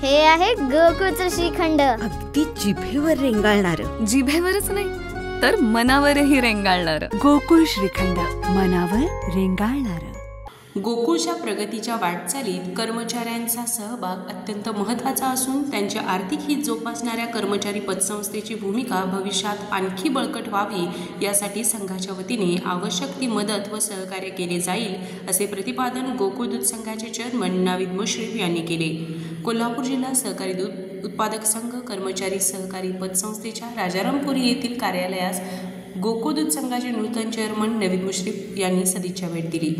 हे आहे गोकुळचं श्रीखंड. अगदी जिभेवर रेंगाळणार. जिभेवरच नाही तर मनावरही रेंगाळणार. गोकुळ श्रीखंड, मनावर रेंगाळणार. गोकुळच्या प्रगतीच्या वाटचालीत कर्मचाऱ्यांचा सहभाग अत्यंत महत्त्वाचा असून त्यांचे आर्थिक हित जोपासणाऱ्या कर्मचारी पतसंस्थेची भूमिका भविष्यात आणखी बळकट व्हावी यासाठी संघाच्या वतीने आवश्यक ती मदत व सहकार्य केले जाईल, असे प्रतिपादन गोकुळ दूध संघाचे चेअरमन नाविद मुश्रीफ यांनी केले. कोल्हापूर जिल्हा सहकारी दूध उत्पादक संघ कर्मचारी सहकारी पतसंस्थेच्या राजारामपुरी येथील कार्यालयास गोकुळ दूध संघाचे नूतन चेअरमन नाविद मुश्रीफ यांनी सदिच्छा भेट दिली.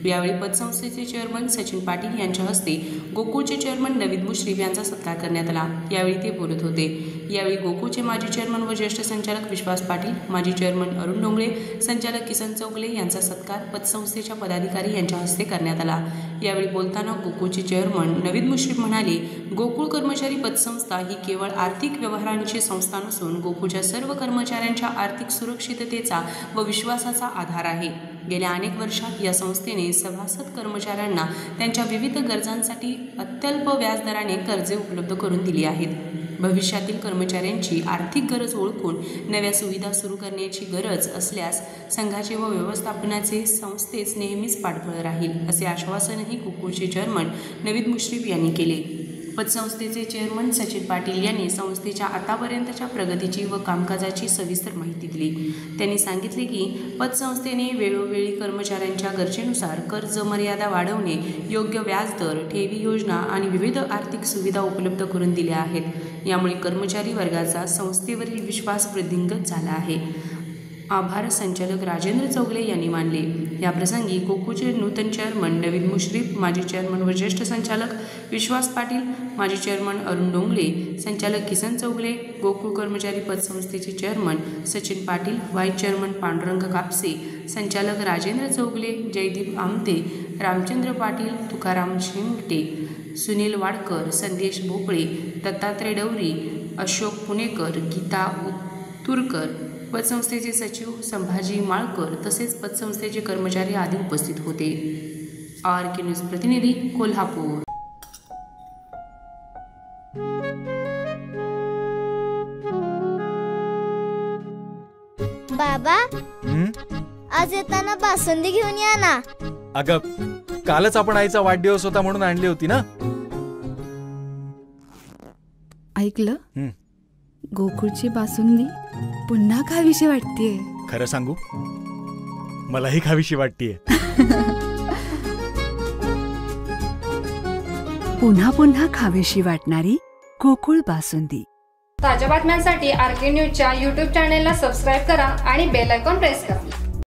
यावेळी पतसंस्थेचे चेअरमन सचिन पाटील यांच्या हस्ते गोकुळचे चेअरमन नाविद मुश्रीफ यांचा सत्कार करण्यात आला. यावेळी ते बोलत होते. यावेळी गोकुळचे माजी चेअरमन व ज्येष्ठ संचालक विश्वास पाटील, माजी चेअरमन अरुण डोंगळे, संचालक किसन चौगले यांचा सत्कार पतसंस्थेच्या पदाधिकारी यांच्या हस्ते करण्यात आला. यावेळी बोलताना गोकुळचे चेअरमन नाविद मुश्रीफ म्हणाले, गोकुळ कर्मचारी पतसंस्था ही केवळ आर्थिक व्यवहारांची संस्था नसून गोकुळच्या सर्व कर्मचाऱ्यांच्या आर्थिक सुरक्षिततेचा व विश्वासाचा आधार आहे. गेल्या अनेक वर्षात या संस्थेने सभासद कर्मचाऱ्यांना त्यांच्या विविध गरजांसाठी अत्यल्प व्याजदराने कर्जे उपलब्ध करून दिली आहेत. भविष्यातील कर्मचाऱ्यांची आर्थिक गरज ओळखून नव्या सुविधा सुरू करण्याची गरज असल्यास संघाचे व व्यवस्थापनाचे संस्थेस नेहमीच पाठबळ राहील, असे आश्वासनही गोकुळचे चेअरमन नाविद मुश्रीफ यांनी केले. पतसंस्थेचे चेअरमन सचिन पाटील यांनी संस्थेच्या आतापर्यंतच्या प्रगतीची व कामकाजाची सविस्तर माहिती दिली. त्यांनी सांगितले की पतसंस्थेने वेळोवेळी कर्मचाऱ्यांच्या गरजेनुसार कर्ज मर्यादा वाढवणे, योग्य व्याजदर, ठेवी योजना आणि विविध आर्थिक सुविधा उपलब्ध करून दिल्या आहेत. यामुळे कर्मचारी वर्गाचा संस्थेवरील विश्वास वृद्धिंगत झाला आहे. आभार संचालक राजेंद्र चौगले यांनी मानले. याप्रसंगी गोकुळचे नूतन चेअरमन नाविद मुश्रीफ, माजी चेअरमन व ज्येष्ठ संचालक विश्वास पाटील, माजी चेअरमन अरुण डोंगले, संचालक किसन चौगले, गोकुळ कर्मचारी पतसंस्थेचे chairman Sachin Patil, vice chairman Pandurang Kapse, संचालक राजेंद्र चौगले, जयदीप आमते, रामचंद्र पाटील, तुकाराम शिंगटे, सुनील वाडकर, संदेश भोपळे, दत्तात्रय डवरी, अशोक पुणेकर, गीता उत्तुरकर, पतसंस्थेचे सचिव संभाजी माळकर तसेच पतसंस्थेचे कर्मचारी आदी उपस्थित होते. RK न्यूज प्रतिनिधी कोल्हापूर. बाबा, आज येताना बासुंदी घेऊन या ना. अगं, कालच आपण आईचा वाढदिवस होता म्हणून आणली होती ना. ऐकलं, गोकुळची बासुंदी पुन्हा खावीशी वाटतेय. खरं सांगू, मलाही खावीशी वाटतेय. पुन्हा पुन्हा खावीशी वाटणारी गोकुळ बासुंदी. ताज्या बातम्यांसाठी RK न्यूजच्या YouTube चॅनेलला सबस्क्राईब करा आणि बेल आयकॉन प्रेस करा.